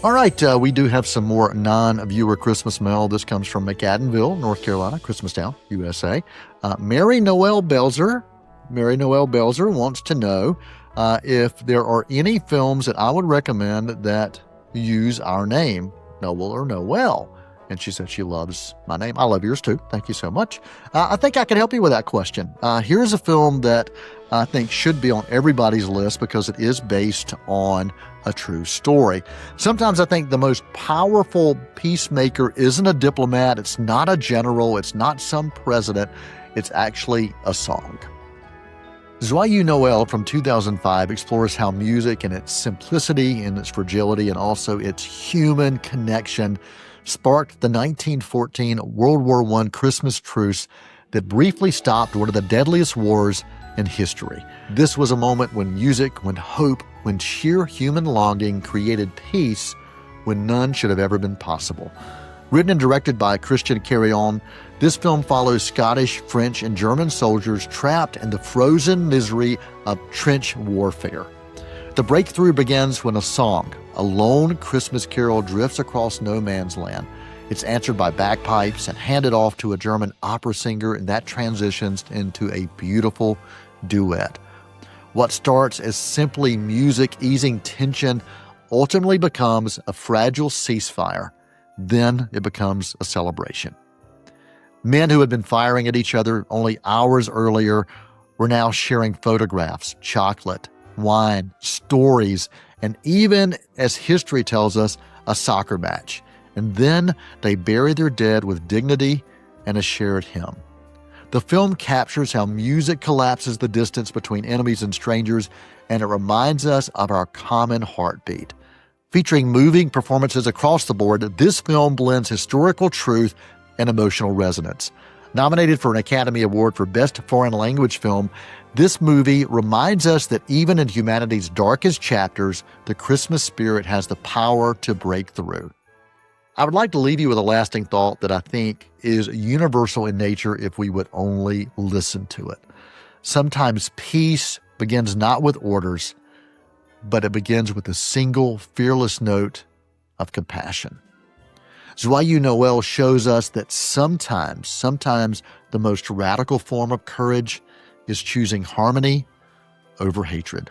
All right, we do have some more non-viewer Christmas mail. This comes from McAdenville, North Carolina, Christmastown, USA. Mary Noel Belzer wants to know if there are any films that I would recommend that use our name, Noel or Noel. And she said she loves my name. I love yours too. Thank you so much. I think I can help you with that question. Here's a film that I think should be on everybody's list because it is based on a true story. Sometimes I think the most powerful peacemaker isn't a diplomat, it's not a general, it's not some president, it's actually a song. Joyeux Noël from 2005 explores how music and its simplicity and its fragility and also its human connection sparked the 1914 World War I Christmas truce that briefly stopped one of the deadliest wars in history. This was a moment when music, when hope, when sheer human longing created peace when none should have ever been possible. Written and directed by Christian Carrion, this film follows Scottish, French, and German soldiers trapped in the frozen misery of trench warfare. The breakthrough begins when a song, a lone Christmas carol, drifts across no man's land. It's answered by bagpipes and handed off to a German opera singer, and that transitions into a beautiful duet. What starts as simply music easing tension ultimately becomes a fragile ceasefire. Then it becomes a celebration. Men who had been firing at each other only hours earlier were now sharing photographs, chocolate, wine, stories, and even, as history tells us, a soccer match. And then they bury their dead with dignity and a shared hymn. The film captures how music collapses the distance between enemies and strangers, and it reminds us of our common heartbeat. Featuring moving performances across the board, this film blends historical truth and emotional resonance. Nominated for an Academy Award for Best Foreign Language Film, this movie reminds us that even in humanity's darkest chapters, the Christmas spirit has the power to break through. I would like to leave you with a lasting thought that I think is universal in nature if we would only listen to it. Sometimes peace begins not with orders, but it begins with a single fearless note of compassion. Joyeux Noël shows us that sometimes the most radical form of courage is choosing harmony over hatred.